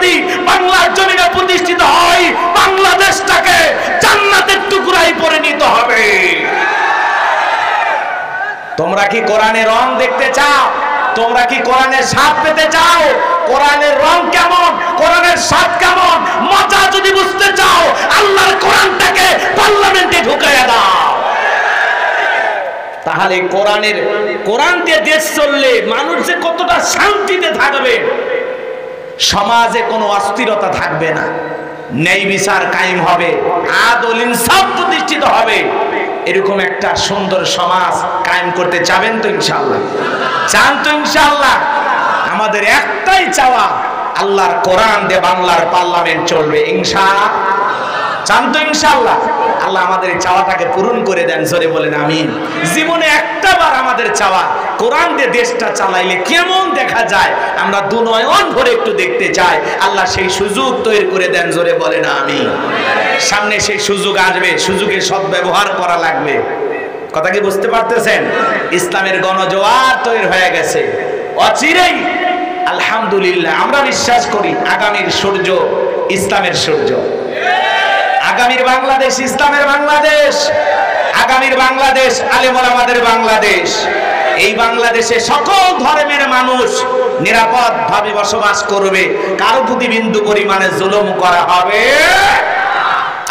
যদি বাংলার জমিনে প্রতিষ্ঠিত হয়, বাংলাদেশটাকে জান্নাতের টুকরায় পরিণত হবে। তোমরা কি কোরআনের রং দেখতে চাও? তোমরা কি কোরআনের স্বাদ পেতে চাও? কোরআনের রং কেমন, কোরআনের স্বাদ কেমন, মজা যদি বুঝতে চাও, আল্লাহর কোরআনটাকে পার্লামেন্টে ঢুকাইয়া দাও। তাহলে কোরআন দিয়ে দেশ চললে মানুষ যে কতটা শান্তিতে থাকবে, সমাজে কোনো অস্থিরতা থাকবে না, ন্যায় বিচার কায়েম হবে, আদল ইনসাফ প্রতিষ্ঠিত হবে। এরকম একটা সুন্দর সমাজ কায়েম করতে চাবেন তো ইনশাআল্লাহ? চান তো ইনশাআল্লাহ? আমাদের একটাই চাওয়া, আল্লাহর কোরআন দিয়ে বাংলার পার্লামেন্ট চলবে ইনশাআল্লাহ। চান তো ইনশাআল্লাহ? আল্লাহ আমাদের এই চাওয়াটাকে পূরণ করে দেন, জোরে বলেন আমিন। জীবনে একটাবার আমাদের চাওয়া, কোরআন দিয়ে দেশটা চালাইলে কেমন দেখা যায়, আমরা দুনয়ন ভরে একটু দেখতে চাই। আল্লাহ সেই সুযোগ তৈরি করে দেন, জোরে বলেন আমিন। সামনে সেই সুযোগ আসবে, সুযোগের সদ্ব্যবহার করা লাগবে। কথা কি বুঝতে পারতেছেন? ইসলামের গণজোয়ার তৈরি হয়ে গেছে, অচিরেই আলহামদুলিল্লাহ আমরা বিশ্বাস করি আগামীর সূর্য ইসলামের সূর্য। আগামীর বাংলাদেশ ইসলামের বাংলাদেশ, আগামীর বাংলাদেশ আলেম ওলামাদের বাংলাদেশ। এই বাংলাদেশে সকল ধর্মের মানুষ নিরাপদ ভাবে বসবাস করবে, কারো প্রতি বিন্দু পরিমাণে জুলুম করা হবে।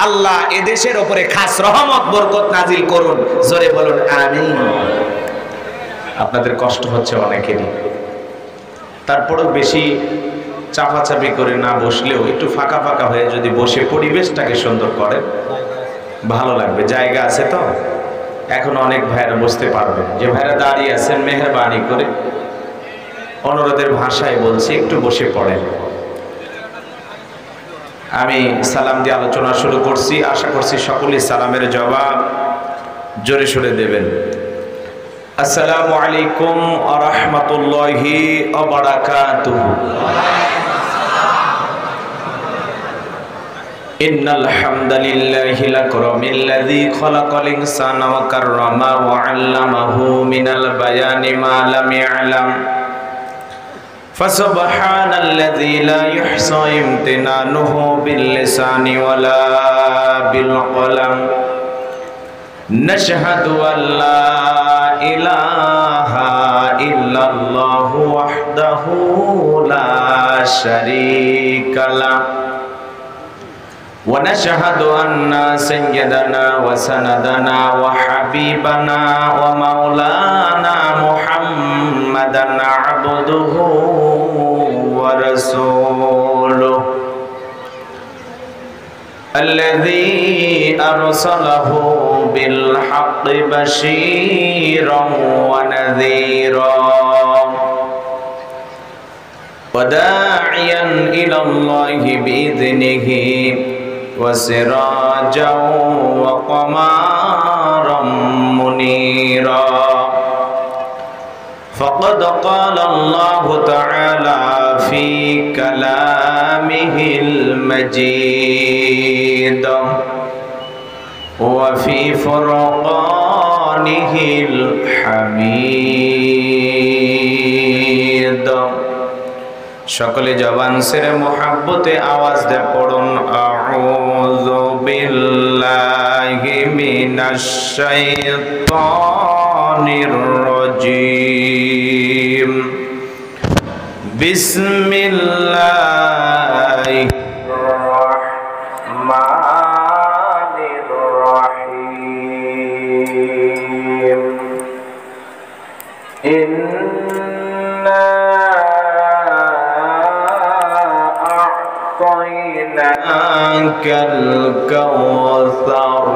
আল্লাহ এ দেশের উপরে খাস রহমত বরকত নাজিল করুন, জোরে বলুন আমিন। আপনাদের কষ্ট হচ্ছে অনেকেরই, তারপরেও বেশি চাপাচাপি করে না বসলেও একটু ফাঁকা ফাঁকা হয়ে যদি বসে পরিবেশটাকে সুন্দর করে ভালো লাগবে। জায়গা আছে তো, এখন অনেক ভাইরা বসতে পারবে। যে ভাইরা দাঁড়িয়ে আছেন, মেহরবানি করে অনুরোধের ভাষায় বলছি, একটু বসে পড়েন। আমি সালাম দিয়ে আলোচনা শুরু করছি, আশা করছি সকলেই সালামের জবাব জোরে সোরে দেবেন। আসসালামু আলাইকুম ওয়া রাহমাতুল্লাহি ওয়া বারাকাতুহু। ইন্নাল হামদালিল্লাহিল আকরামিল্লাযী খালাকাল ইনসানা ওয়া কাররামা ওয়া 'আল্লামাহু মিনাল বায়ানি মা লাম ইয়া'লাম। ফাসুবহানাল্লাযী লা ইহসা ইমতিনানুহু বিল লিসানি ওয়ালা বিল কলাম। নাশহাদু আল্লা ইলাহা ইল্লাল্লাহু ওয়াহদাহু লা শারীকা লাহু ওয়া নাশহাদু আন্না সাইয়্যিদানা ওয়া সানাদানা ওয়া হাবিবানা ওয়া মাওলানা মুহাম্মাদান আবদুহু ওয়া রাসূলুহু الذي أرسله بالحق بشيرا ونذيرا وداعيا إلى الله بإذنه وسراجا وقمرا منيرا فقد قال الله تعالى في كلامه المجيد وفي فرقانه الحميد। সকলে জবান ছেড়ে মোহাব্বতে আওয়াজ দিয়ে পড়ুন, আউযু বিল্লাহি মিনাশ শাইতানির রাজীম। বিসমিল্লাহির রাহমানির রাহিম। ইন্না আ'তাইনাকাল কাওসার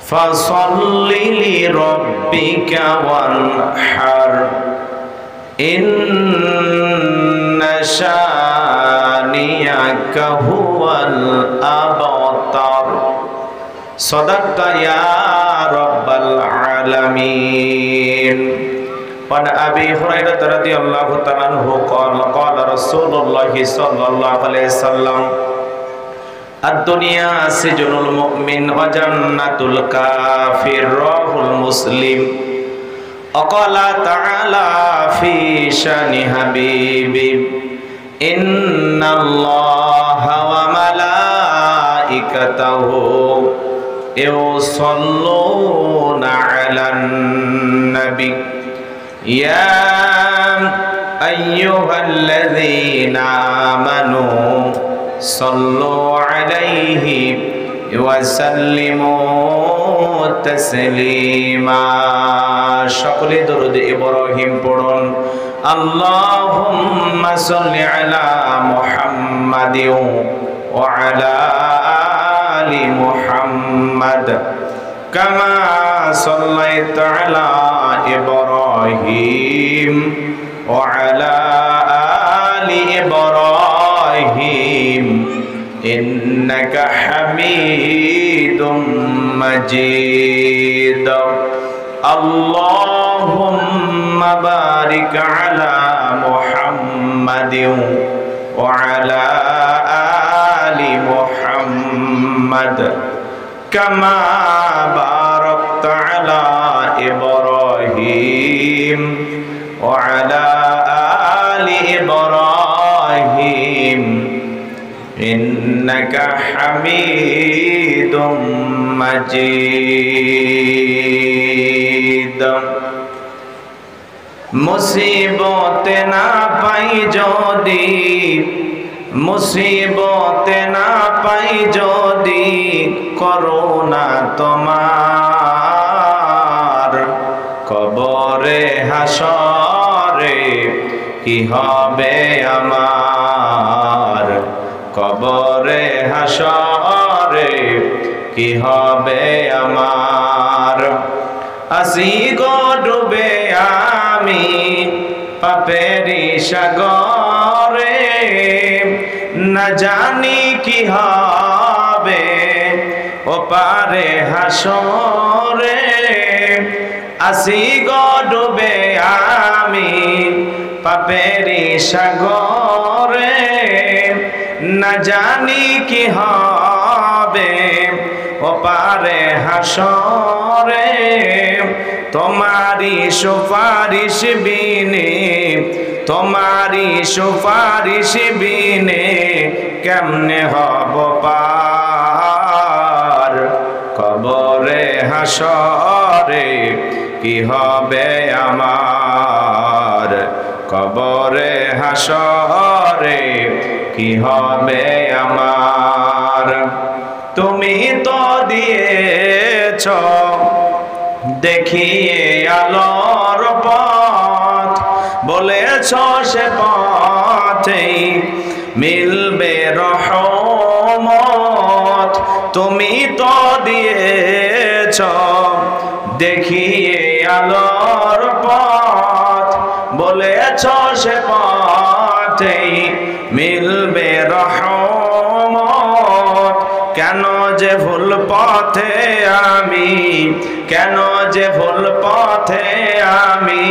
ফাসাল্লি লিরাব্বিকা ওয়ানহার ইন্না শানিয়াকা হুয়াল আবতার। সাদাক্তা ইয়া রাব্বাল আলামিন। وعن أبي هريرة رضي الله تعالى عنه قال قال رسول الله صلى الله عليه وسلم الدنيا سجن المؤمن وجنة الكافر رواه المسلم وقال تعالى في شان حبيبي ইন্নাল্লাহা ওয়া মালাইকাতাহু ইউসাল্লুনা আলান নবী ইয়া আইয়ুহাল্লাযীনা আমানু সাল্লু আলাইহি ওয়া সাল্লিমু তাসলিমা। সকলে দরুদ ইব্রাহিম পড়ুন। আল্লাহুম্মা সাল্লি আলা মুহাম্মাদিন ওয়া আলা আলি মুহাম্মাদ কামা সাল্লাইতা আলা ইব্রাহিম ওয়া আলা আলি ইব্রাহিম ইন্নাকা হামিদুম মাজিদ। আল্লাহুম্মা বারিক আলা মুহাম্মাদিন ওয়া আলা আলি মুহাম্মাদ কামা বারাকতা আলা ইব্রাহিম ওয়া আলা আলি ইব্রাহিম ইন্নাকা হামিদুম মাজিদ। মুসিবতে না পাই যদি, মুসিবতে না পাই যদি করোনা তোমার, কবরে হাসরে কি হবে আমার, কবরে হাসরে কি হবে আমার। আসি গো ডুবে আমি পাপেরি সাগরে, না জানি কি হবে ও পারে হাসরে। আসি গো ডুবে আমি পাপেরি সাগরে, না জানি কি হবে ও পারে হাসরে। তোমারি সুপারিশ বিনে, তোমারি সুপারিশ বিনে কেমনে হব পার, কবরে হাসরে কি হবে আমার, কবরে হাসরে কি হবে আমার। তুমি তো দিয়েছ দেখিয়ে আলোর পথ, বলেছ সে পথেই মিলবে রহমত। তুমি তো দিয়েছ দেখিয়ে আলোর পথ, বলেছ সে পথেই মিলবে রহমত। কেন যে ভুল পথে আমি, কেন যে ভুল পথে আমি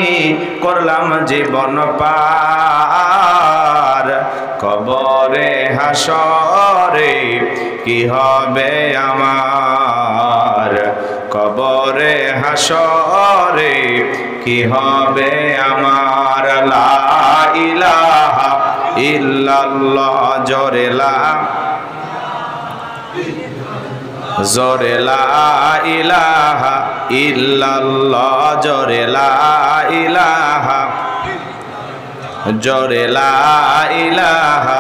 করলাম জীবন পার, কবরে হাসরে কি হবে আমার, কবরে হাসরে কি হবে আমার। লা ইলাহা ইল্লাল্লাহ, জোরে লা, জোরে লা ইলাহা ইল্লাল্লাহ, জোরে লা ইলাহা, জোরে লা ইলাহা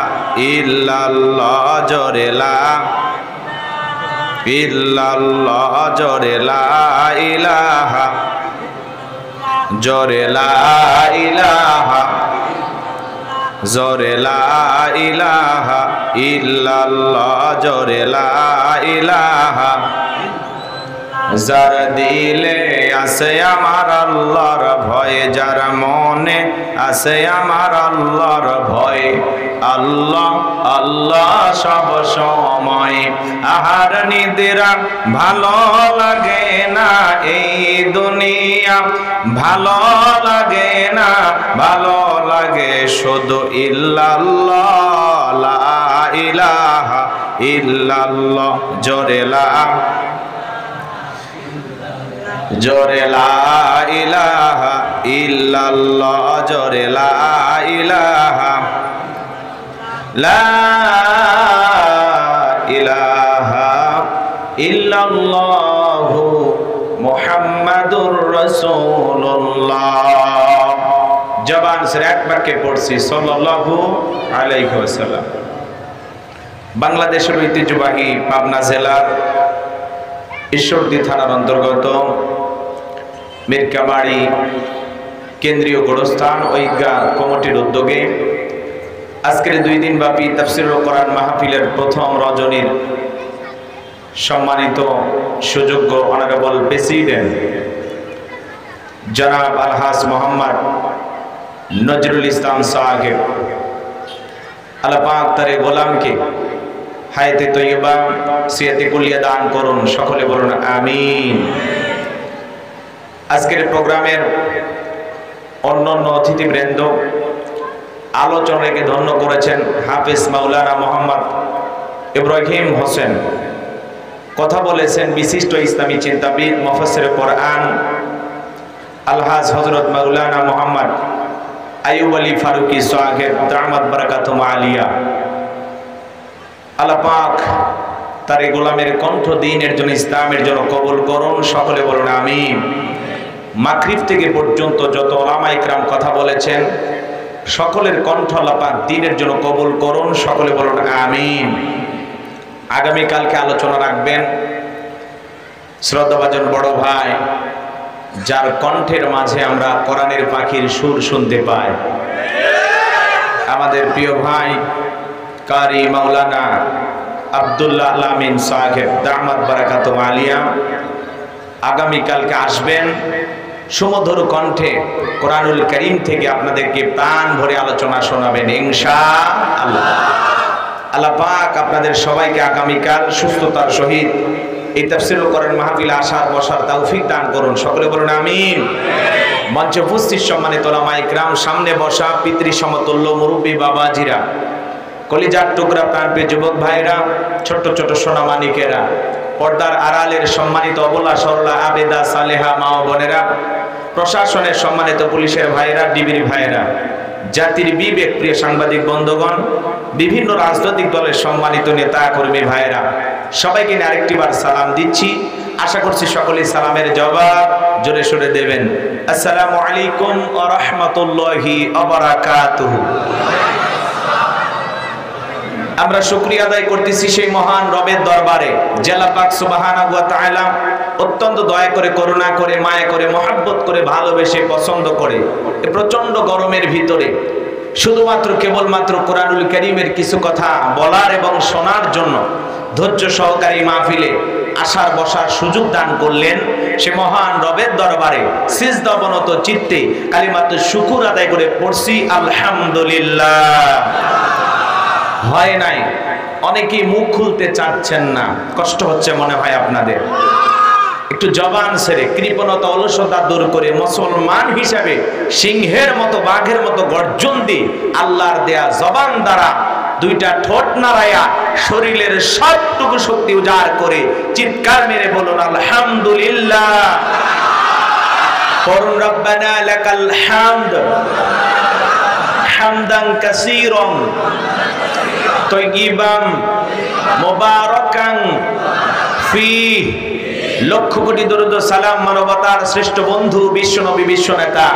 ইল্লাল্লাহ, জোরে লা ইল্লাল্লাহ, জোরে লা ইলাহা, জোরে লা ইলাহা, জোরে লা ইলাহা ইল্লাল্লাহ, জোরে লা ইলাহা। যার দিলে আছে আমার আল্লাহর ভয়, যার মনে আছে আমার আল্লাহর ভয়, আল্লাহ আল্লাহ সব সময়। আহার নিদ্রা ভালো লাগে না এই দুনিয়া, ভালো লাগে না, ভালো লাগে শুধু ইল্লাল্লাহ, লা ইলাহা ইল্লাল্লাহ, জোরে লা, জোরে লা ইলাহা ইল্লাল্লাহ, জোরে লা ইলাহা, লা ইলাহা ইল্লাল্লাহু মুহাম্মাদুর রাসূলুল্লাহ। জবান সে এক বাক্যে পড়ছি সাল্লাল্লাহু আলাইহি ওয়াসাল্লাম। বাংলাদেশের ঐতিহ্যবাহী পাবনা জেলার ঈশ্বরদী থানার অন্তর্গত মিরকাবাড়ি কেন্দ্রীয় গোরস্থান ঐক্যা কমিটির উদ্যোগে আজকের 2 দিন ব্যাপী তাফসীরুল কোরআন মাহফিলের প্রথম রজনীর সম্মানিত সুযোগ্য অনারেবল প্রেসিডেন্ট জনাব আলহাজ মোহাম্মদ নজরুল ইসলাম সাহেব, আল্লাহ পাক তার গোলামকে হায়াতে তৈয়বা সিয়াতে কুলিয়া দান করুন, সকলে বলুন আমিন। আজকের প্রোগ্রামের অন্যান্য অতিথিবৃন্দ আলোচনাকে ধন্য করেছেন হাফেজ মাওলানা মোহাম্মদ ইব্রাহিম হোসেন, কথা বলেছেন বিশিষ্ট ইসলামী চিন্তাবিদ মুফাসসির কোরআন আলহাজ হযরত মাওলানা মোহাম্মদ আইয়ুব আলী ফারুকি সাহেব দামাত বারাকাতুহু আলিয়া। আল্লাহ পাক তার এই গোলামের কণ্ঠ দ্বীনের জন্য ইসলামের জন্য কবুল করুন, সকলে বলুন আমিন। মাগরিব থেকে পর্যন্ত যত উলামা ইকরাম কথা বলেছেন সকলের কণ্ঠ আল্লাহ পাক দ্বীনের জন্য কবুল করুন, সকলে বলুন আমিন। আগামী কালকে আলোচনা রাখবেন শ্রদ্ধাভাজন বড় ভাই, যার কণ্ঠের মাঝে আমরা কোরআনের পাখির সুর শুনতে পাই, আমাদের প্রিয় ভাই কারি মাওলানা আব্দুল্লাহ আলামিন সাহেব দামাত বারাকাতুহু আলিয়া। আগামী কালকে আসবেন, সুমধুর কণ্ঠে কোরআনুল কারীম থেকে আপনাদেরকে প্রাণ ভরে আলোচনা শোনাবেন ইনশাআল্লাহ। আল্লাহ পাক আপনাদের সবাইকে আগামীকাল সুস্থতার সহিত এই তাফসীরুল কোরআন মাহফিলে আসার বসার তৌফিক দান করুন, সকলে বলুন আমিন। মঞ্চে উপস্থিত সম্মানিত উলামা ইকরাম, সামনে বসা পিতৃ সমতুল্য মুরব্বী বাবাজিরা, কলিজার টুকরা প্রাণপ্রিয় যুবক ভাইরা, ছোট্ট ছোট সোনামানিকেরা, পর্দার আড়ালের সম্মানিত অবলা সরলা আবেদা সালেহা মা ও বোনেরা, প্রশাসনের সম্মানিত পুলিশের ভাইরা, ডিবির ভাইরা, জাতির বিবেক প্রিয় সাংবাদিক বন্ধুগণ, বিভিন্ন রাজনৈতিক দলের সম্মানিত নেতা কর্মী ভাইরা, সবাইকে নিয়ে আরেকটি বার সালাম দিচ্ছি। আশা করছি সকলেই সালামের জবাব জোরে সোরে দেবেন। আসসালামু আলাইকুম ওয়া রাহমাতুল্লাহি ওয়া বারাকাতুহু। আমরা শুকরিয়া আদায় করতেছি সেই মহান রবের দরবারে, জেলা পাক সুবহানাহু ওয়া তাআলা অত্যন্ত দয়া করে, করুণা করে, মায়া করে, মহব্বত করে, ভালোবেসে, পছন্দ করে এই প্রচন্ড গরমের ভিতরে শুধুমাত্র কেবলমাত্র কোরআনুল কারীমের কিছু কথা বলার এবং শোনার জন্য ধৈর্য সহকারে মাহফিলে আসার বসার সুযোগ দান করলেন। সে মহান রবের দরবারে সিজদা অবনত চিত্তে কালিমাতুশ শুকুর আদায় করে পড়ছি আলহামদুলিল্লাহ। হয় নাই, অনেকেই মুখ খুলতে চাচ্ছেন না, কষ্ট হচ্ছে মনে হয় আপনাদের। একটু জবান ছেড়ে কৃপণতা অলসতা দূর করে মুসলমান হিসাবে সিংহের মতো বাঘের মতো গর্জন দিয়ে আল্লাহর দেয়া জবান দ্বারা দুইটা ঠোঁট নাড়ায়া শরীরের সবটুকু শক্তি উজাড় করে চিৎকার মেরে বলুন আলহামদুলিল্লাহ। করুন রব্বানা লাকাল হামদ হামদান কাসীরান তয়্যিবান মুবারাকান ফীহি। লক্ষ কোটি দরুদ সালাম মানবতার শ্রেষ্ঠ বন্ধু বিশ্বনবী বিশ্বনেতা,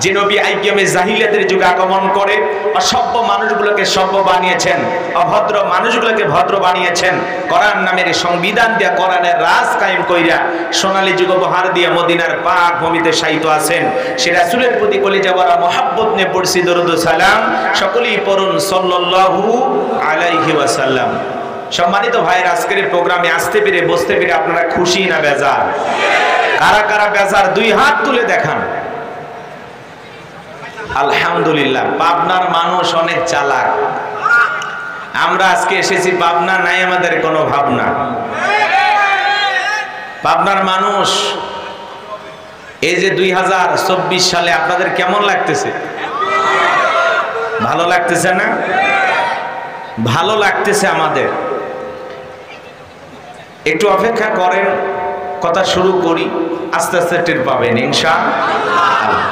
যে নবী আইয়ামে জাহিলিয়াতের যুগে আগমন করে অসভ্য মানুষগুলোকে সভ্য বানিয়েছেন, অভদ্র মানুষগুলোকে ভদ্র বানিয়েছেন, কোরআন নামের সংবিধান দিয়া কোরআনের রাজ কায়েম কইরা সোনালী যুগ উপহার দিয়ে মদিনার পাক ভূমিতে শায়িত আছেন। সে রাসূলের প্রতি কলিজা ভরা মহব্বত নিয়ে পড়ছি দরুদ সালাম, সকলেই পড়ুন সাল্লাল্লাহু আলাইহি ওয়াসাল্লাম। সম্মানিত ভাইয়ের, আজকের প্রোগ্রামে আসতে পেরে বসতে পেরে আপনারা খুশি না বেজার? কারা কারা বেজার দুই হাত তুলে দেখান। আলহামদুলিল্লাহ। পাবনার মানুষ অনেক চালাক। আমরা আজকে এসেছি পাবনা, নাই আমাদের কোনো ভাবনা। পাবনার মানুষ এই যে 2024 সালে আপনাদের কেমন লাগতেছে? ভালো লাগতেছে না? ভালো লাগতেছে আমাদের। একটু অপেক্ষা করেন, কথা শুরু করি, আস্তে আস্তে টের পাবেন ইনশাআল্লাহ।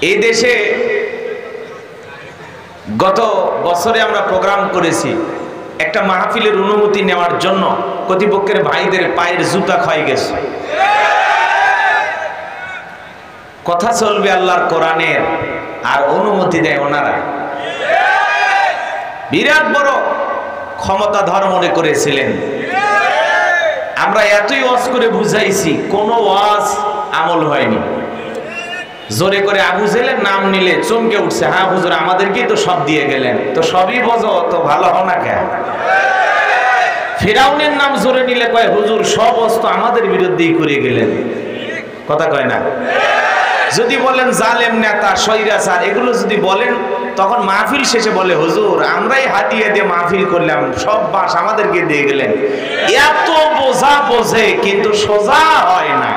এই দেশে গত বছরে আমরা প্রোগ্রাম করেছি, একটা মাহফিলের অনুমতি নেওয়ার জন্য কর্তৃপক্ষের ভাইদের পায়ের জুতা ক্ষয়ে গেছে। কথা চলবে আল্লাহর কোরআনের, আর অনুমতি দেয় ওনারা। বিরাট বড় ক্ষমতাধর মনে করেছিলেন। আমরা এতই ওয়াজ করে বুঝাইছি, কোনো ওয়াজ আমল হয়নি। জোরে করে আবু জেলের নাম নিলে চমকে উঠছে, হ্যাঁ হুজুর আমাদেরকেই তো সব দিয়ে গেলেন, তো সবই বোঝো তো ভালো হও না কেন? ফিরাউনের নাম জোরে নিলে কয় হুজুর সব অস্ত আমাদের বিরুদ্ধেই করে গেলেন, কথা কয় না? যদি বলেন জালেম নেতা স্বৈরাচার এগুলো যদি বলেন, তখন মাহফিল শেষে বলে হুজুর আমরাই হাতিয়ে দিয়ে মাহফিল করলাম, সব বাস আমাদেরকে দিয়ে গেলেন। এত বোঝা বোঝে কিন্তু সোজা হয় না।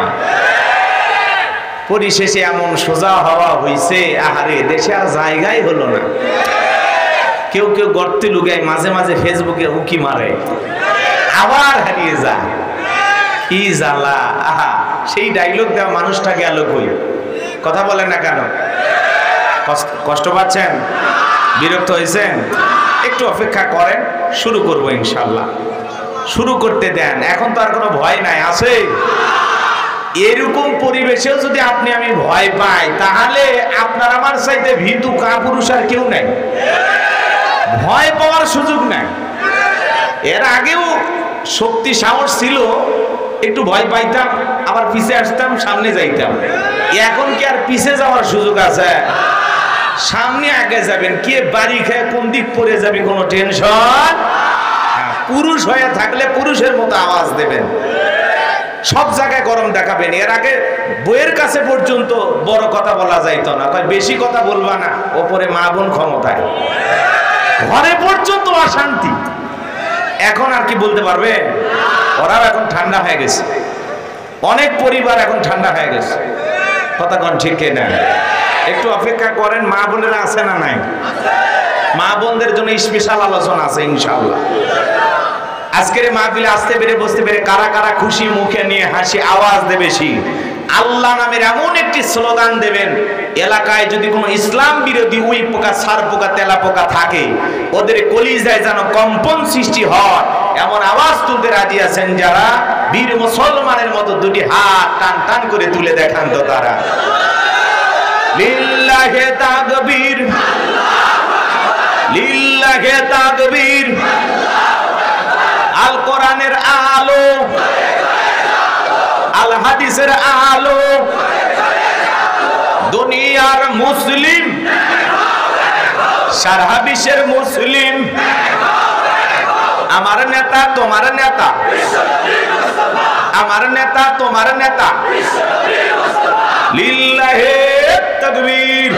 পরিশেষে এমন সোজা হওয়া হইছে, আহারে দেশে আর জায়গাই হলো না। কেউ কেউ গর্তে লুকায়, মাঝে মাঝে ফেসবুকে উকি মারে, আবার হারিয়ে যায়। কি জ্বালা! আহা, সেই ডায়লগ দেওয়া মানুষটা গেল কই? কথা বলেন না কেন? কষ্ট পাচ্ছেন? বিরক্ত হয়েছেন? একটু অপেক্ষা করেন, শুরু করবো ইনশাল্লাহ। শুরু করতে দেন, এখন তো আর কোনো ভয় নাই, আছে? এরকম পরিবেশেও যদি আপনি আমি ভয় পাই, তাহলে আপনার আমার চাইতে ভীতু কাপুরুষ আর কেউ নাই। ভয় পাওয়ার সুযোগ নাই। এর আগেও শক্তি সাহস ছিল, একটু ভয় পাইতাম, আবার পিছে আসতাম, সামনে যাইতাম। এখন কি আর পিছে যাওয়ার সুযোগ আছে? সামনে আগে যাবেন, কে বাড়ি খেয়ে কোন দিক পড়ে যাবে কোনো টেনশন। পুরুষ হয়ে থাকলে পুরুষের মতো আওয়াজ দেবেন, সব জায়গায় গরম দেখাবেন। এর আগে বইয়ের কাছে পর্যন্ত বড় কথা বলা যাইতো না, বেশি কথা বলবা না, ওপরে মা বোন ক্ষমতায়, ঘরে পর্যন্ত অশান্তি। এখন আর কি বলতে পারবে? ওরাও এখন ঠান্ডা হয়ে গেছে, অনেক পরিবার এখন ঠান্ডা হয়ে গেছে। কথা কোন ঠিক না? একটু অপেক্ষা করেন, মা বোনেরা আছে না নাই? মা বোনদের জন্য স্পেশাল আলোচনা আছে ইনশাআল্লাহ। আজকের মাহফিলে আসতে পেরে বসতে পেরে কারা কারা খুশি, মুখে নিয়ে হাসি আওয়াজ দেবে বেশি? আল্লাহ নামের এমন একটি স্লোগান দেবেন, এলাকায় যদি কোনো ইসলাম বিরোধী উই পোকা, সার পোকা, তেলা পোকা থাকে, ওদের কলিজায় যেন কম্পন সৃষ্টি হয়, এমন আওয়াজ তুলতে রাজি আছেন যারা? বীর মুসলমানের মতো দুটি হাত টান টান করে তুলে দেখান তো তারা। লিল্লাহে তাকবীর, লিল্লাহে তাকবীর। আল কোরআনের আলো, আল হাদিসের আলো, দুনিয়ার মুসলিম, সারা বিশ্বের মুসলিম। আমার নেতা তোমার নেতা, আমার নেতা তোমার নেতা। লিল্লাহে তাকবীর।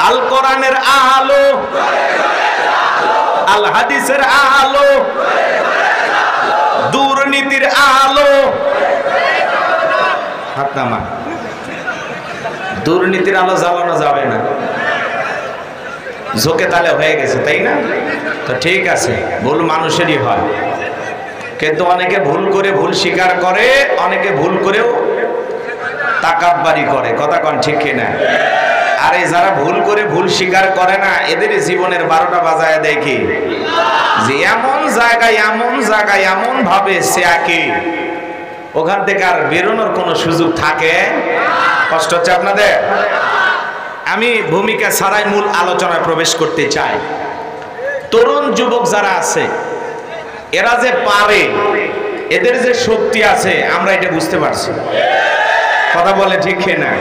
আল কোরআনের আলো, আল হাদিসের আলো, দুর্নীতির আলো। হাত নামা। দুর্নীতির আলো জ্বালানো যাবে না, ঝোঁকে তালে হয়ে গেছে, তাই না? তো ঠিক আছে, ভুল মানুষেরই হয়, কিন্তু অনেকে ভুল করে ভুল স্বীকার করে, অনেকে ভুল করেও তাকাব্বারি করে। কথা কোন ঠিক কিনা? আর এই যারা ভুল করে ভুল স্বীকার করে না, এদের জীবনের 12টা বাজায় দেখি যে এমন জায়গায় এমন ভাবে সে আঁকে, ওখান থেকে আর বেরোনোর কোনো সুযোগ থাকে? কষ্ট হচ্ছে আপনাদের? আমি ভূমিকা ছাড়াই মূল আলোচনায় প্রবেশ করতে চাই। তরুণ যুবক যারা আছে, এরা যে পারে, এদের যে শক্তি আছে, আমরা এটা বুঝতে পারছি। কথা বলে ঠিক না?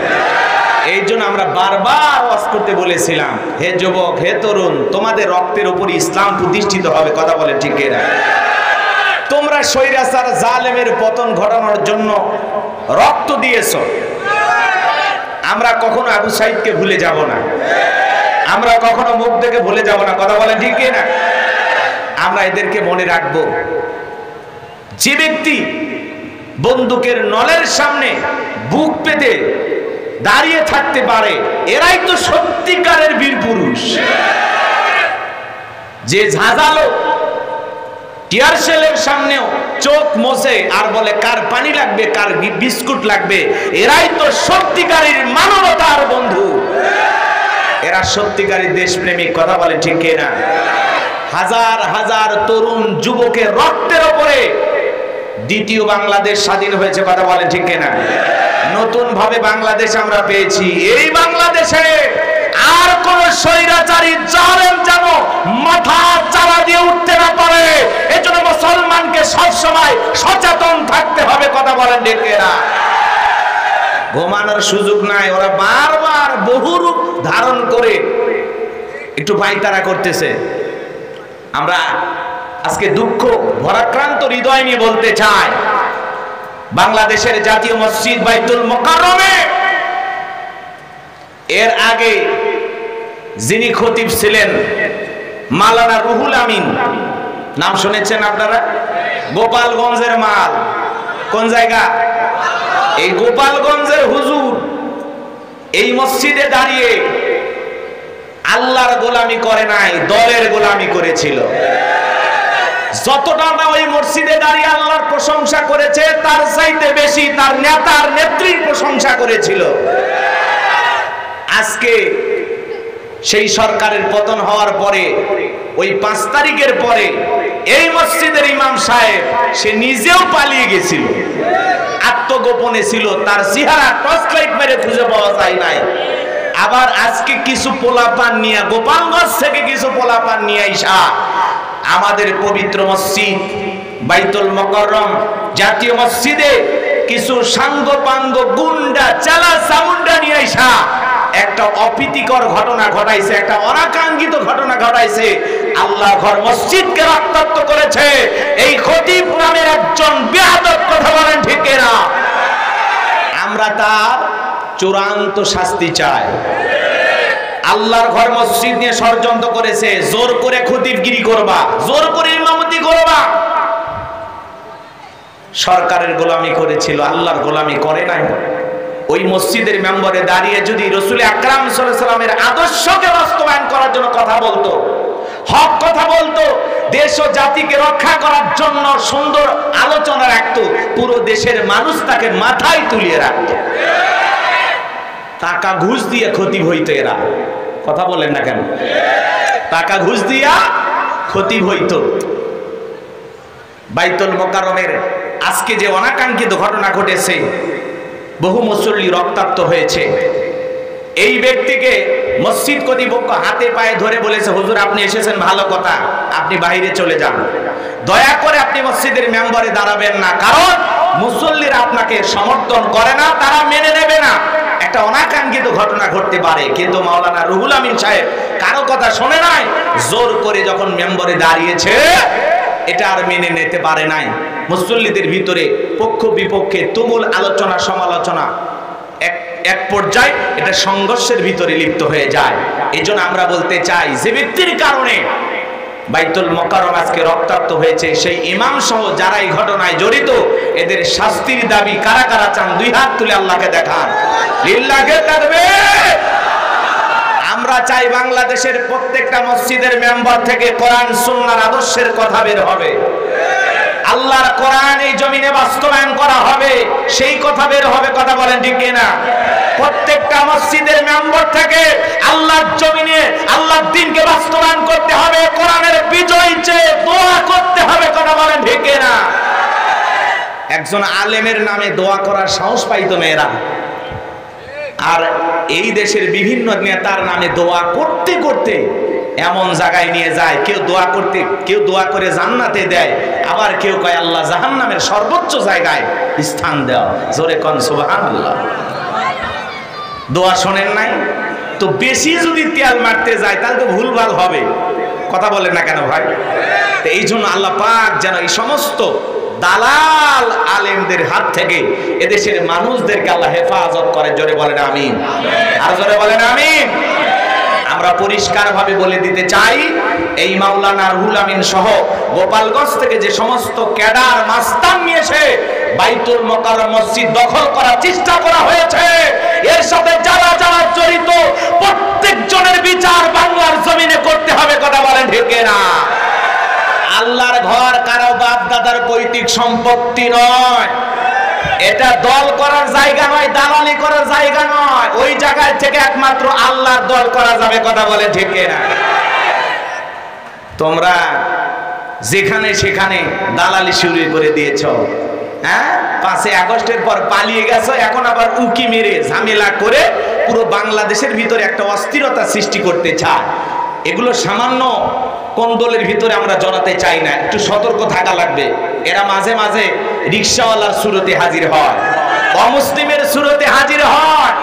এই জন্য আমরা বারবার ওয়াজ করতে বলেছিলাম, হে যুবক, হে তরুণ, তোমাদের রক্তের উপর ইসলাম প্রতিষ্ঠিত হবে। কথা বলে ঠিক না? তোমরা স্বৈরাচার জালেমের পতন ঘটানোর জন্য রক্ত দিয়েছো। আমরা কখনো আবু সাইদকে ভুলে যাব না, আমরা কখনো মুখ থেকে ভুলে যাব না। কথা বলে ঠিক না? আমরা এদেরকে মনে রাখবো। যে ব্যক্তি বন্দুকের নলের সামনে বুক পেতে দাঁড়িয়ে থাকতে পারে, এরাই তো সত্যিকারের বীর পুরুষ। যে ঝাঁঝালো টিয়ার সেলের সামনেও চোখ মোছে আর বলে কার পানি লাগবে, কার বিস্কুট লাগবে, এরাই তো সত্যিকারের মানবতার বন্ধু। এরা সত্যিকারী দেশপ্রেমিক, কথা বলে ঠিক কিনা? হাজার হাজার তরুণ যুবকের রক্তের উপরে দ্বিতীয় বাংলাদেশ স্বাধীন হয়েছে, কথা বলে ঠিক কিনা? নতুন ভাবে বাংলাদেশ আমরা পেয়েছি। এই বাংলাদেশে আর কোন স্বৈরাচারী জালেম যেন মাথা চারা দিয়ে উঠতে না পারে, এজন্য মুসলমানকে সবসময় সচেতন থাকতে হবে, কথা বলেন ঠিক কিনা? ঘুমানোর সুযোগ নাই, ওরা বারবার বহু রূপ ধারণ করে একটু পায়তারা করতেছে। আমরা আজকে দুঃখ ভরাক্রান্ত হৃদয় নিয়ে বলতে চাই, বাংলাদেশের জাতীয় মসজিদ বাইতুল মোকাররমে এর আগে যিনি খতিব ছিলেন মাওলানা রুহুল আমিন, নাম শুনেছেন আপনারা? গোপালগঞ্জের মাল। কোন জায়গা? এই গোপালগঞ্জের হুজুর এই মসজিদে দাঁড়িয়ে আল্লাহর গোলামি করে নাই, দলের গোলামি করেছিল। যতটা না ওই মসজিদে দাঁড়িয়ে আল্লাহর প্রশংসা করেছে, তার চাইতে বেশি তার নেতার নেত্রীর প্রশংসা করেছিল। আজকে সেই সরকারের পতন হওয়ার পরে ওই 5 তারিখের পরে এই মসজিদের ইমাম সাহেব সে নিজেও পালিয়ে গেছিল, আত্মগোপনে ছিল, তার চেহারা টর্চ লাইট মেরে খুঁজে পাওয়া যায় নাই। আবার আজকে কিছু পোলাপান নিয়ে, গোপালগঞ্জ থেকে কিছু পোলাপান নিয়ে আইসা আমাদের পবিত্র মসজিদ বাইতুল মোকাররম জাতীয় মসজিদে কিছু সাঙ্গপাঙ্গ গুন্ডা চালা চামুন্ডা নিয়ে আইসা একটা অপ্রীতিকর ঘটনা ঘটাইছে, একটা অনাকাঙ্ক্ষিত ঘটনা ঘটাইছে। আল্লাহ ঘর মসজিদকে রক্তাক্ত করেছে এই খতিব নামের একজন বেয়াদব, কথা বলেন ঠিক না? আমরা তার চূড়ান্ত শাস্তি চাই। আল্লাহর ঘর মসজিদ নিয়ে ষড়যন্ত্র করেছে, জোর করে খতিবগিরি করবা, জোর করে ইমামতি করবা। সরকারের গোলামি করেছিল, আল্লাহর গোলামি করে নাই। ওই মসজিদের মেম্বারে দাঁড়িয়ে যদি রাসূল আকরাম সাল্লাল্লাহু আলাইহি ওয়াসাল্লামের আদর্শকে বাস্তবায়ন করার জন্য কথা বলতো, হক কথা বলতো, দেশ ও জাতিকে রক্ষা করার জন্য সুন্দর আলোচনা রাখতো, পুরো দেশের মানুষ তাকে মাথায় তুলিয়ে রাখতো। টাকা ঘুষ দিয়ে খতিব হইতো এরা, কথা বলেন না কেন? টাকা ঘুষ দিয়া খতিব হইতো। বাইতুল মোকাররমের আজকে যে অনাকাঙ্ক্ষিত ঘটনা ঘটেছে, বহু মুসল্লি রক্তাক্ত হয়েছে। এই ব্যক্তিকে মসজিদ কর্তৃপক্ষ হাতে পায়ে ধরে বলেছে, হুজুর আপনি এসেছেন ভালো কথা, আপনি বাইরে চলে যান, দয়া করে আপনি মসজিদের মেম্বারে দাঁড়াবেন না, কারণ মুসল্লিরা আপনাকে সমর্থন করে না, তারা মেনে নেবে না। একটা অনাকাঙ্ক্ষিত ঘটনা ঘটতে পারে, কিন্তু মাওলানা রুহুল আমিন সাহেব কারো কথা শোনে নাই, জোর করে যখন মেম্বারে দাঁড়িয়েছে এটা আর মেনে নিতে পারে নাই। মুসল্লিদের ভিতরে পক্ষ বিপক্ষে তুমুল আলোচনা সমালোচনা, এক পর্যায়ে এটা সংঘর্ষের ভিতরে লিপ্ত হয়ে যায়। এই জন্য আমরা বলতে চাই, যে ব্যক্তির কারণে বাইতুল মোকাররম আজকে রক্তাক্ত হয়েছে, সেই ইমাম সহ যারা এই ঘটনায় জড়িত, এদের শাস্তির দাবি কারা কারা চান? 2 হাত তুলে আল্লাহকে দেখান। লিল্লাহি তাকবীর। আমরা চাই বাংলাদেশের প্রত্যেকটা মসজিদের মেম্বার থেকে কোরআন সুন্নাহর আদর্শের কথা বের হবে, আল্লাহর কোরআন এই জমিনে বাস্তবায়ন করা হবে, সেই কথা বের হবে, কথা বলেন ঠিক কিনা? প্রত্যেকটা মসজিদের মেম্বার থেকে আল্লাহর জমিনে আল্লাহর দ্বীনকে বাস্তবায়ন করতে হবে, কোরআনের বিজয় চেয়ে দোয়া করতে হবে, কথা বলেন ঠিক কিনা? একজন আলেমের নামে দোয়া করার সাহস পাইতো না এরা, আর এই দেশের বিভিন্ন নেতার নামে দোয়া করতে করতে এমন জায়গায় নিয়ে যায়, কেউ দোয়া করতে, কেউ দোয়া করে জান্নাতে দেয়, আবার কেউ কয় আল্লাহ জাহান্নামের সর্বোচ্চ জায়গায় স্থান দেও। জোরে কোন সুবহানাল্লাহ। দোয়া শোনেন নাই তো? বেশি যদি তেল মারতে যায় তাহলে তো ভুলভাল হবে, কথা বলেন না কেন ভাই? তো এই জন্য আল্লাহ পাক যেন এই সমস্ত দালাল আলেমদের হাত থেকে এদেশের মানুষদেরকে আল্লাহ হেফাজত করে। জোরে বলেন আমিন, আর জোরে বলেন আমিন। আমরা পরিষ্কারভাবে বলে দিতে চাই, এই মাওলানা রুহুল আমিন সহ গোপালগঞ্জ থেকে যে সমস্ত ক্যাডার মাস্তান নিয়ে এসে বাইতুল মোকাররম মসজিদ দখল করার চেষ্টা করা হয়েছে, এর সাথে যারা যারা জড়িত প্রত্যেকজনের বিচার বাংলার জমিনে করতে হবে, কথা বলেন ঠিক না? আল্লাহর ঘর কারো বাপ দাদার পৈতৃক সম্পত্তি নয়, এটা দল করার জায়গা নয়, দালালি করার জায়গা নয়। ওই জায়গায় থেকে একমাত্র আল্লাহর দল করা যাবে। কথা বলে ঠিক না? তোমরা যেখানে সেখানে দালালি শুরু করে দিয়েছো। হ্যাঁ, 5 আগস্টের পর পালিয়ে গেছো, এখন আবার উকি মেরে ঝামেলা করে পুরো বাংলাদেশের ভিতরে একটা অস্থিরতা সৃষ্টি করতে চায়। এগুলো সামান্য কোন্দলের ভিতরে আমরা জড়াতে চাই না, একটু সতর্ক থাকা লাগবে। এরা মাঝে মাঝে রিকশাওয়ালার সুরতে হাজির হয়, অমুসলিমের সুরতে হাজির হয়,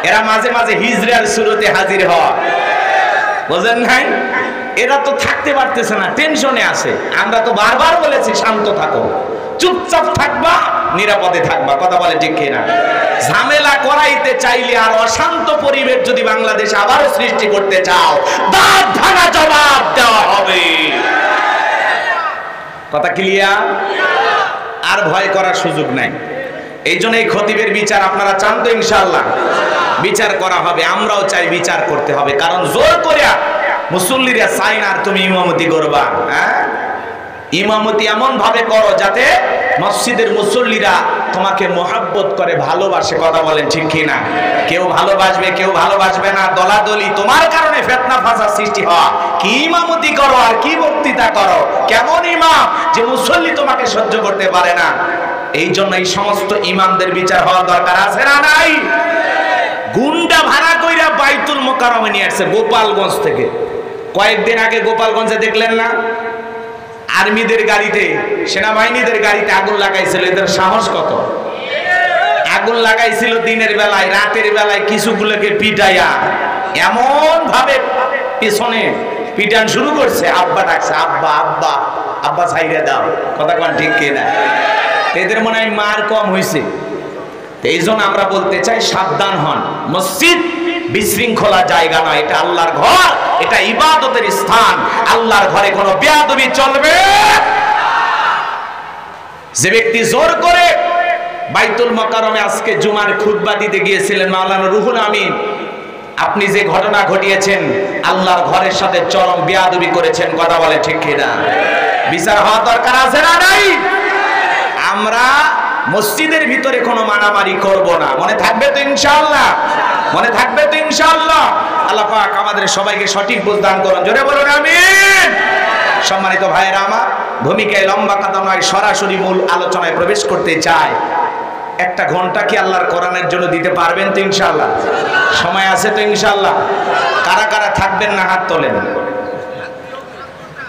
এরা মাঝে মাঝে হিজড়ার সুরতে হাজির হয়। বুঝেন নাই? এরা তো থাকতে পারতেছে না, টেনশনে আছে। আমরা তো বারবার বলেছি শান্ত থাকো, চুপচাপ থাকবা, নিরাপদে থাকবা। কথা বলে ঠিক কিনা? ঝামেলা করাইতে চাইলে আর অশান্ত পরিবেশ যদি বাংলাদেশে আবার সৃষ্টি করতে চাও, দাঁত ভাঙা জবাব দেওয়া হবে। কথা ক্লিয়ার? আর ভয় করার সুযোগ নাই। এই জন্য এই খতিবের বিচার আপনারা চান তো? ইনশাআল্লাহ বিচার করা হবে। আমরাও চাই বিচার করতে হবে, কারণ জোর করে মুসল্লিরা চাই না আর তুমি ইমামতি করবা। হ্যাঁ, ইমামতি এমন ভাবে করো যাতে মসজিদের মুসল্লিরা তোমাকে মহব্বত করে, ভালোবাসে। কথা বলেন ঠিক কিনা? কেউ ভালোবাসবে, কেউ ভালোবাসবে না, দলাদলি, তোমার কারণে ফিতনা ফাসাদ সৃষ্টি হয়। কি ইমামতি করো আর কি বক্তৃতা করো, কেমন ইমাম যে মুসল্লি তোমাকে সহ্য করতে পারে না। এই জন্য এই সমস্ত ইমামদের বিচার হওয়া দরকার আছে না নাই? গুন্ডা ভাড়া কইরা বাইতুল মোকাররমে নিয়ে আসছে গোপালগঞ্জ থেকে। কয়েকদিন আগে গোপালগঞ্জে দেখলেন না, আর্মিদের গাড়িতে, সেনাবাহিনীদের গাড়িতে আগুন লাগাইছিল। এদের সাহস কত! আগুন লাগাইছিল দিনের বেলায়, রাতের বেলায় কিছুগুলোকে পিটাইয়া এমন ভাবে পিছনে পিটান শুরু করছে। আব্বা ডাকছে, আব্বা আব্বা আব্বা ছাইরা দাও। কথা কোন ঠিক কিনা? এদের মনে হয় মার কম হয়েছে। এই জন্য আমরা বলতে চাই, সাবধান হন। মসজিদ বিশৃঙ্খলা জায়গা নয়, এটা আল্লাহর ঘর, এটা ইবাদতের স্থান। আল্লাহর ঘরে কোনো বেয়াদবি চলবে। যে ব্যক্তি জোর করে বাইতুল মোকাররমে আজকে জুমার খুতবা দিতে গিয়েছিলেন মাওলানা রুহুল আমিন, আপনি যে ঘটনা ঘটিয়েছেন, আল্লাহর ঘরের সাথে চরম বেয়াদবি করেছেন। কথা বলে ঠিক কিনা? বিচার হওয়া দরকার আছে না নাই? আমরা মসজিদের ভিতরে কোনো মারামারি করব না। মনে থাকবে তো ইনশাআল্লাহ? মনে থাকবে তো ইনশাআল্লাহ? আল্লাহ পাক আমাদের সবাইকে সঠিক বুঝ দান করুন। জোরে বলুন আমিন। সম্মানিত ভাইয়েরা আমার, ভূমিকায় লম্বা কথা নয়, সরাসরি মূল আলোচনায় প্রবেশ করতে চাই। একটা ঘন্টা কি আল্লাহর কোরআনের জন্য দিতে পারবেন তো ইনশাআল্লাহ? সময় আছে তো ইনশাআল্লাহ? কারা কারা থাকবেন না হাত তোলেন।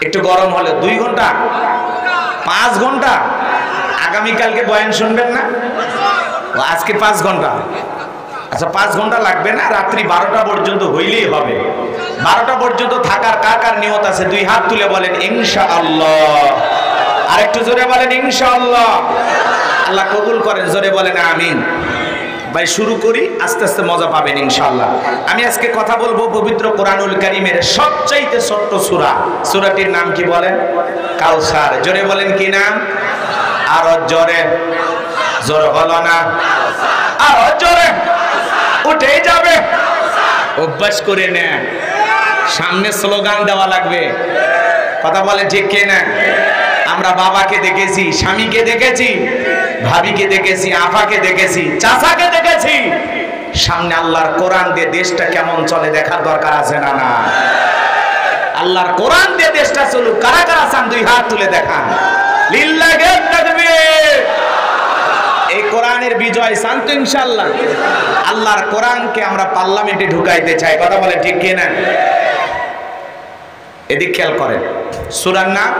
একটু গরম হলে 2 ঘন্টা, 5 ঘন্টা। আগামীকালকে বয়ান শুনবেন না? আজকে 5 ঘন্টা। আচ্ছা, 5 ঘন্টা লাগবে না, রাত্রি 12টা পর্যন্ত হইলেই হবে। 12টা পর্যন্ত থাকার কার কার নিয়ত আছে 2 হাত তুলে বলেন ইনশাআল্লাহ। আর একটু জোরে বলেন ইনশাআল্লাহ। আল্লাহ কবুল করেন, জোরে বলেন আমিন। ভাই শুরু করি, আস্তে আস্তে মজা পাবেন ইনশাআল্লাহ। আমি আজকে কথা বলবো পবিত্র কোরআনুল কারীমের সবচাইতে ছোট্ট সূরা। সূরাটির নাম কি বলেন? কাউসার। জোরে বলেন কি নাম? আরো জোরে। জোর হলো না, আরো জোরে। উঠে যাবে, অভ্যাস করে নেন। সামনে স্লোগান দেওয়া লাগবে। কথা বলে ঠিক কিনা? আমরা বাবাকে দেখেছি, স্বামীকে দেখেছি, ভাবিকে দেখেছি, আফাকে দেখেছি, চাচাকে দেখেছি। সামনে আল্লাহর কোরআন দিয়ে দেশটা কেমন চলে দেখার দরকার আছে না না? আল্লাহর কোরআন দিয়ে দেশটা চলুক। কারা কারা চান 2 হাত তুলে দেখান। লিল্লাহি তাকবীর। এই কোরআনের বিজয় চান তো ইনশাআল্লাহ? আল্লাহর কোরআনকে আমরা পার্লামেন্টে ঢুকাইতে চাই। কথা বলে ঠিক কিনা? এদিক খেয়াল করেন। সূরার নাম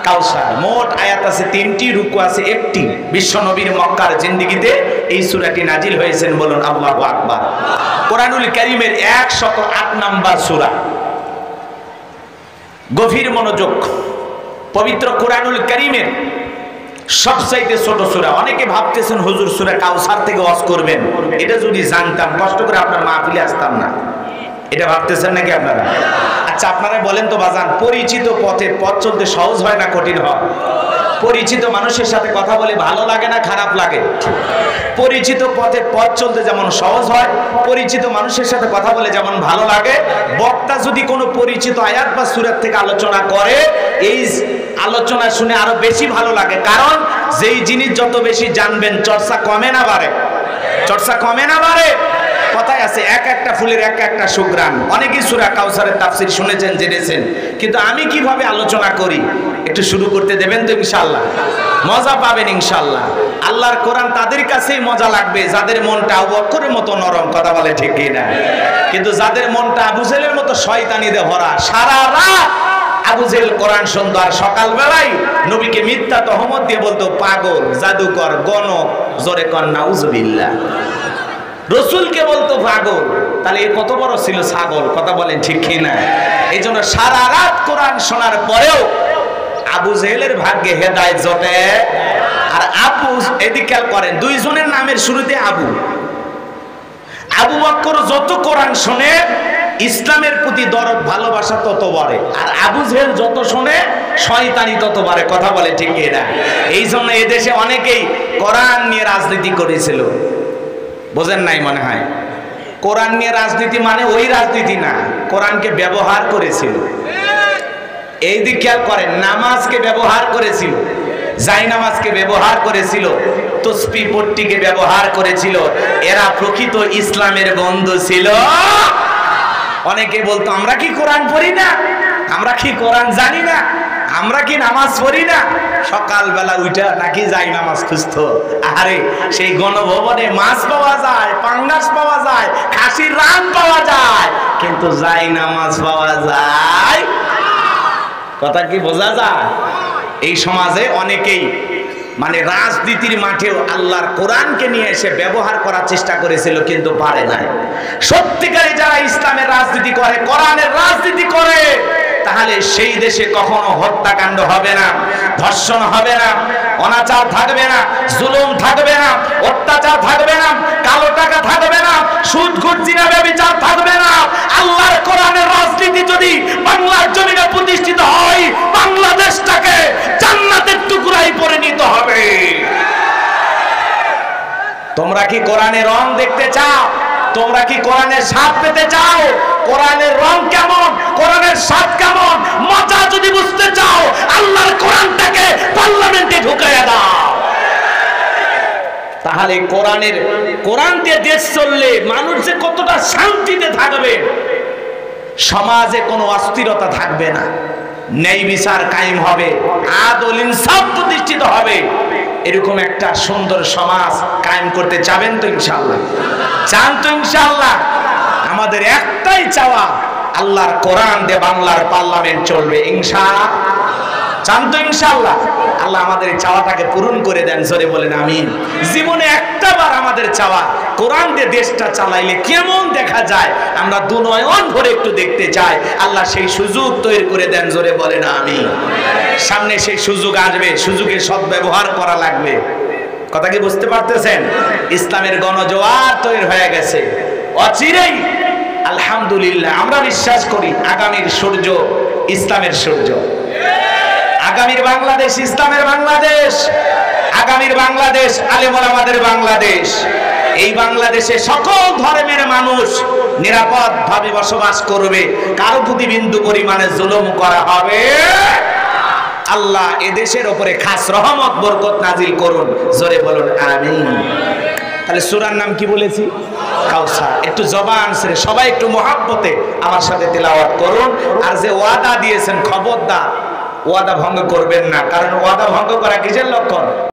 কাউসার। মোট আয়াত আছে 3টি, রুকু আছে 1টি। বিশ্ব নবীর মক্কার জিন্দেগিতে এই সূরাটি নাজিল হয়েছেন। বলুন আল্লাহু আকবার। কোরআনুল কারীমের 108 নাম্বার সূরা। গভীর মনোযোগ। পবিত্র কোরআনুল কারীমের সবচাইতে ছোট সূরা। অনেকে ভাবতেছেন হুজুর সূরা কাউসার থেকে ওয়াজ করবেন। এটা যদি জানতাম কষ্ট করে আপনার মাহফিলে আসতাম না। এটা ভাবতেছেন নাকি আপনারা? আচ্ছা, আপনারা বলেন তো বাজান, পরিচিত পথে পথ চলতে সহজ হয় না কঠিন হয়? পরিচিত মানুষের সাথে কথা বলে ভালো লাগে না খারাপ লাগে? পরিচিত পথে পথ চলতে যেমন সহজ হয়, পরিচিত মানুষের সাথে কথা বলে যেমন ভালো লাগে, বক্তা যদি কোনো পরিচিত আয়াত বা সূরা থেকে আলোচনা করে, এই আলোচনা শুনে আরো বেশি ভালো লাগে। কারণ যেই জিনিস যত বেশি জানবেন চর্চা কমে না বাড়ে? চর্চা কমে না বাড়ে? কথায় আছে এক একটা ফুলের এক একটা সুঘ্রাণ। অনেকেই সূরা কাউসারের তাফসীর শুনেছেন, জেনেছেন, কিন্তু আমি কিভাবে আলোচনা করি একটু শুরু করতে দেবেন তো? ইনশাআল্লাহ মজা পাবেন ইনশাআল্লাহ। আল্লাহর কোরআন তাদের কাছেই মজা লাগবে যাদের মনটা আবু বকরের মতো নরম, কথা বলে ঠিক কি না? কিন্তু যাদের মনটা আবু জেহেলের মতো শয়তানিতে ভরা, সারা রাত আবু জেহেল কোরআন শুনতো আর সকালবেলায় নবীকে মিথ্যা তহমত দিয়ে বলতো পাগল, জাদুকর, গণক, জোরে কর নাউজুবিল্লাহ। রসুলকে বলতো পাগল, তাহলে এ কত বড় ছিল ছাগল, কথা বলেন ঠিক কি না? এই জন্য সারা রাত কোরআন শোনার পরেও আবু জেহেলের ভাগ্যে হেদায়েত জোটে। আর আবু, এদিকে খেয়াল করেন, দুইজনের নামের শুরুতে আবু। আবু বকর যত কোরআন শোনে ইসলামের প্রতি দরদ ভালোবাসা তত বাড়ে, আর আবু জেহেল যত শোনে শয়তানি তত বাড়ে, কথা বলে ঠিক কি না? এই জন্য এদেশে অনেকেই কোরআন নিয়ে রাজনীতি করেছিল, বোঝেন নাই মনে হয়। কোরআন নিয়ে রাজনীতি মানে ওই রাজনীতি না, কোরআনকে ব্যবহার করেছিল। এই দিক খেয়াল করেন, নামাজকে ব্যবহার করেছিল, জাই নামাজকে ব্যবহার করেছিল, তসবিহ পট্টিকে ব্যবহার করেছিল। এরা প্রকৃত ইসলামের বন্ধু ছিল। অনেকে বলতো আমরা কি কোরআন পড়ি না, আমরা কি কোরআন জানি না, আমরা কি নামাজ পড়ি না। সকালবেলা উঠা নাকি যাই নামাজ খুঁজতো। আরে সেই গণভবনে মাছ পাওয়া যায়, পাঙ্গাস পাওয়া যায়, খাসির রান পাওয়া যায়, কিন্তু যাই নামাজ পাওয়া যায়। কথা কি বোঝা যায়? এই সমাজে অনেকেই মানে রাজনীতির মাঠেও আল্লাহর কোরআনকে নিয়ে এসে ব্যবহার করার চেষ্টা করেছিল, কিন্তু পারে নাই। সত্যিকারে যারা ইসলামের রাজনীতি করে, কোরআনের রাজনীতি করে, তাহলে সেই দেশে কখনো হত্যাকাণ্ড হবে না, ধর্ষণ হবে না, অনাচার থাকবে না, জুলুম থাকবে না, অত্যাচার থাকবে না, কালো টাকা থাকবে না, সুদ ঘুষ জিনা ব্যভিচার থাকবে না। আল্লাহর কোরআনের রাজনীতি যদি বাংলার জমিনে প্রতিষ্ঠিত হয়, বাংলাদেশটাকে জান্নাতের টুকরাই পরিণত হবে। তোমরা কি কোরআনের রং দেখতে চাও? তোমরা কি কোরআনের স্বাদ পেতে চাও? কোরআনের রং কেমন, কোরআনের স্বাদ কেমন, মজা যদি বুঝতে চাও, আল্লাহর কোরআনটাকে পার্লামেন্টে ঢুকাইয়া দাও। তাহলে কোরআন দিয়ে দেশ চললে মানুষ যে কতটা শান্তিতে থাকবে, সমাজে কোনো অস্থিরতা থাকবে না, ন্যায় বিচার কায়েম হবে, আদল ইনসাফ প্রতিষ্ঠিত হবে। এরকম একটা সুন্দর সমাজ কায়েম করতে চাবেন তো ইনশাআল্লাহ? চান তো ইনশাআল্লাহ? আমাদের একটাই চাওয়া, আল্লাহর কোরআন দিয়ে বাংলার পার্লামেন্ট চলবে ইনশাআল্লাহ। চান তো ইনশাআল্লাহ? আল্লাহ আমাদের এই চাওয়াটাকে পূরণ করে দেন, জোরে বলেন আমিন। জীবনে একটাবার আমাদের চাওয়া, কোরআন দিয়ে দেশটা চালাইলে কেমন দেখা যায়, আমরা দুনয়ন ভরে একটু দেখতে চাই। আল্লাহ সেই সুযোগ তৈরি করে দেন, জোরে বলেন আমিন। সামনে সেই সুযোগ আসবে, সুযোগের সদ্ব্যবহার করা লাগবে। কথা কি বুঝতে পারতেছেন? ইসলামের গণজোয়ার তৈরি হয়ে গেছে, অচিরেই আলহামদুলিল্লাহ আমরা বিশ্বাস করি আগামীর সূর্য ইসলামের সূর্য। আগামীর বাংলাদেশ ইসলামের বাংলাদেশ, আগামীর বাংলাদেশ আলেম ওলামাদের বাংলাদেশ। এই বাংলাদেশে সকল ধর্মের মানুষ নিরাপদভাবে বসবাস করবে, কারো প্রতি বিন্দু পরিমাণে জুলুম করা হবে। আল্লাহ এদেশের উপরে খাস রহমত বরকত নাজিল করুন, জোরে বলুন আমিন। তাহলে সূরার নাম কি বলেছি? কাউসার। একটু জবান ছেড়ে সবাই একটু মহাব্বতে আমার সাথে তেলাওয়াত করুন। আর যে ওয়াদা দিয়েছেন খবরদার ওয়াদা ভঙ্গ করবেন না, কারণ ওয়াদা ভঙ্গ করা কিসের লক্ষণ?